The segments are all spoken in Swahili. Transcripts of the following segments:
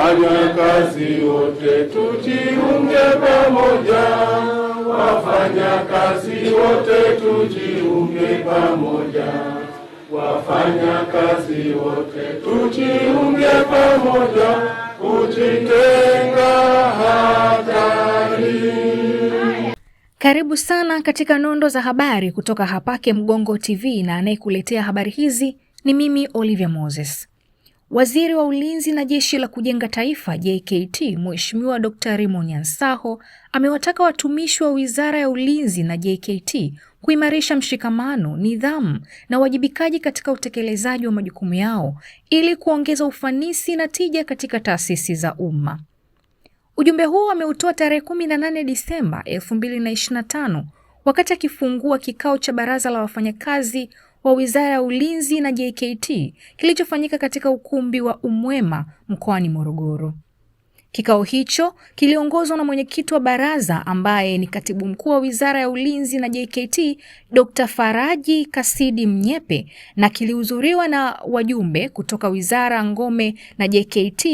Wafanyakazi wote tujiunge pamoja, wafanyakazi wote tujiunge pamoja, wafanyakazi wote tujiunge pamoja, kujitenga hatari. Karibu sana katika nondo za habari kutoka Hapake Mgongo TV, na anayekuletea habari hizi ni mimi Olivia Moses. Waziri wa Ulinzi na Jeshi la Kujenga Taifa JKT, Mheshimiwa Dr. Raymond Nyansaho amewataka watumishi wa Wizara ya Ulinzi na JKT kuimarisha mshikamano, nidhamu na uwajibikaji katika utekelezaji wa majukumu yao ili kuongeza ufanisi na tija katika taasisi za umma. Ujumbe huu ameutoa tarehe 18 Disemba 2025 wakati akifungua kikao cha baraza la wafanyakazi wa Wizara ya Ulinzi na JKT kilichofanyika katika ukumbi wa Umwema mkoani Morogoro. Kikao hicho kiliongozwa na mwenyekiti wa baraza ambaye ni Katibu Mkuu wa Wizara ya Ulinzi na JKT, Dr. Faraji Kasidi Mnyepe, na kilihudhuriwa na wajumbe kutoka Wizara Ngome na JKT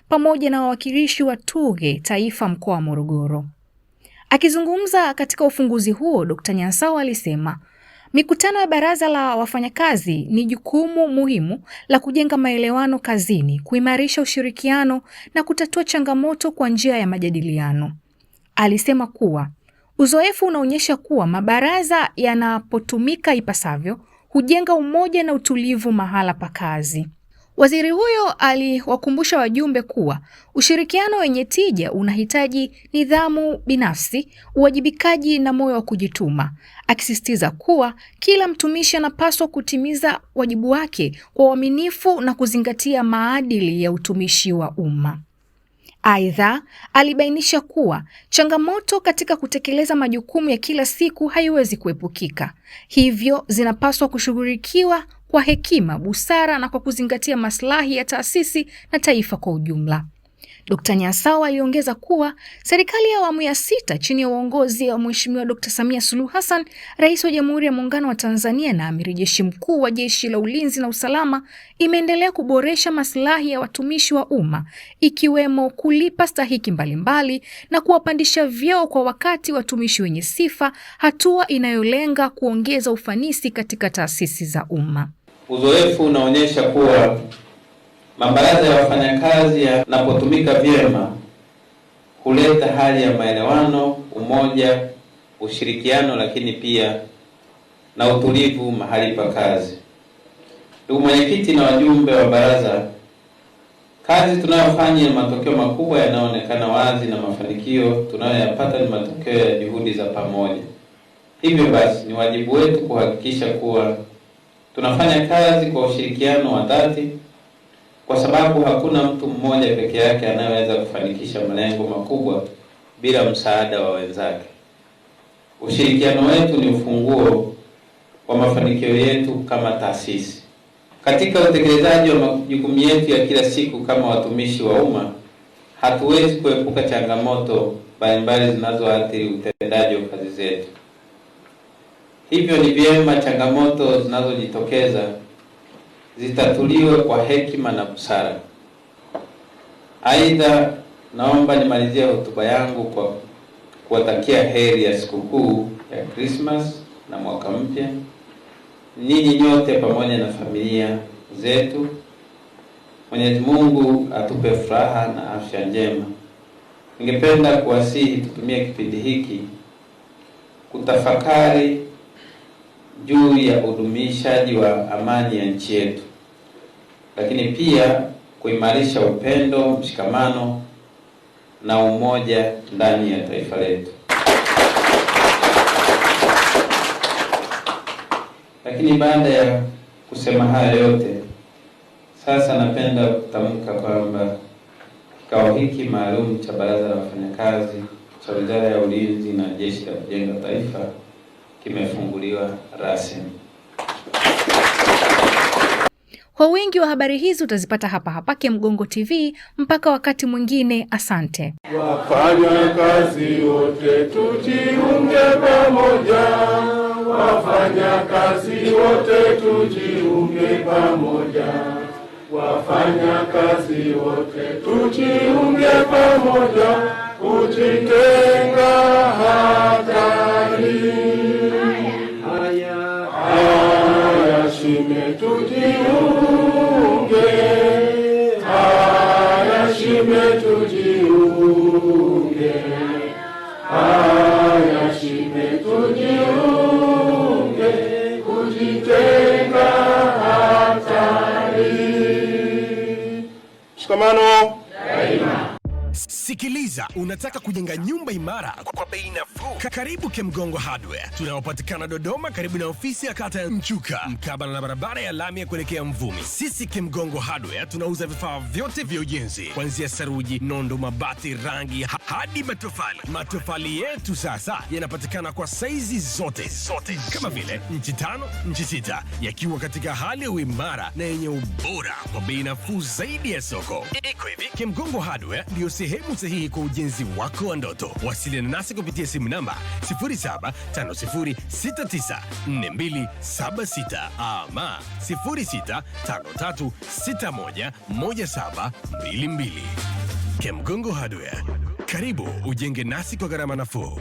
pamoja na wawakilishi wa TUGHE Taifa mkoa wa Morogoro. Akizungumza katika ufunguzi huo, Dr. Nyansaho alisema mikutano ya baraza la wafanyakazi ni jukumu muhimu la kujenga maelewano kazini, kuimarisha ushirikiano na kutatua changamoto kwa njia ya majadiliano. Alisema kuwa uzoefu unaonyesha kuwa mabaraza yanapotumika ipasavyo hujenga umoja na utulivu mahala pa kazi. Waziri huyo aliwakumbusha wajumbe kuwa ushirikiano wenye tija unahitaji nidhamu binafsi, uwajibikaji na moyo wa kujituma, akisisitiza kuwa kila mtumishi anapaswa kutimiza wajibu wake kwa uaminifu na kuzingatia maadili ya utumishi wa umma. Aidha, alibainisha kuwa changamoto katika kutekeleza majukumu ya kila siku haiwezi kuepukika, hivyo zinapaswa kushughulikiwa kwa hekima, busara na kwa kuzingatia maslahi ya taasisi na taifa kwa ujumla. Dr. Nyansaho aliongeza kuwa serikali ya awamu ya 6 chini ya uongozi wa Mheshimiwa Dr. Samia Suluhu Hassan, Rais wa Jamhuri ya Muungano wa Tanzania na Amiri Jeshi Mkuu wa Jeshi la Ulinzi na Usalama, imeendelea kuboresha maslahi ya watumishi wa umma, ikiwemo kulipa stahiki mbalimbali na kuwapandisha vyeo kwa wakati watumishi wenye sifa, hatua inayolenga kuongeza ufanisi katika taasisi za umma. Uzoefu unaonyesha kuwa mabaraza ya wafanyakazi yanapotumika vyema huleta hali ya maelewano, umoja, ushirikiano, lakini pia na utulivu mahali pa kazi. Ndugu mwenyekiti na wajumbe wa baraza, kazi tunayofanya ni matokeo makubwa yanayoonekana wazi na mafanikio tunayoyapata ni matokeo ya juhudi za pamoja. Hivyo basi ni wajibu wetu kuhakikisha kuwa tunafanya kazi kwa ushirikiano wa dhati, kwa sababu hakuna mtu mmoja peke yake anayeweza kufanikisha malengo makubwa bila msaada wa wenzake. Ushirikiano wetu ni ufunguo wa mafanikio yetu kama taasisi. Katika utekelezaji wa majukumu yetu ya kila siku kama watumishi wa umma, hatuwezi kuepuka changamoto mbalimbali zinazoathiri utendaji wa kazi zetu. Hivyo ni vyema changamoto zinazojitokeza zitatuliwe kwa hekima na busara. Aidha, naomba nimalizie hotuba yangu kwa kuwatakia heri ya sikukuu ya Christmas na mwaka mpya ninyi nyote pamoja na familia zetu. Mwenyezi Mungu atupe furaha na afya njema. Ningependa kuwasihi tutumie kipindi hiki kutafakari juu ya udumishaji wa amani ya nchi yetu, lakini pia kuimarisha upendo, mshikamano na umoja ndani ya taifa letu. Lakini baada ya kusema haya yote, sasa napenda kutamka kwamba kikao hiki maalum cha baraza la wafanyakazi cha Wizara ya Ulinzi na Jeshi la Kujenga Taifa kimefunguliwa rasmi. Kwa wingi wa habari hizi utazipata hapa Hapake Mgongo TV. Mpaka wakati mwingine, asante. Wafanyakazi wote tujiunge pamoja, wafanyakazi wote tujiunge pamoja, wafanyakazi wote tujiunge pamoja, kujitenga hatari. Haya shime tujiunge, haya shime tujiunge, haya shime tujiunge, kujitenga hatari. Mshikamano daima. Sikiliza, unataka kujenga nyumba imara kwa bei nafuu? Karibu Kemgongo Hardware. Tunaopatikana Dodoma karibu na ofisi ya kata ya Mchuka, mkabala na barabara ya lami ya kuelekea Mvumi. Sisi Kemgongo Hardware tunauza vifaa vyote vya ujenzi, kuanzia saruji, nondo, mabati, rangi hadi matofali. Matofali yetu sasa yanapatikana kwa saizi zote kama vile inchi 5, inchi 6, yakiwa katika hali ya uimara na yenye ubora kwa bei nafuu zaidi ya soko. Iko hivi, Kemgongo Hardware ndio sehemu sahihi kwa ujenzi wako wa ndoto. Wasiliana nasi kupitia simu namba 0750694276 ama 0653611722. Kemgongo Hardware, karibu ujenge nasi kwa gharama nafuu.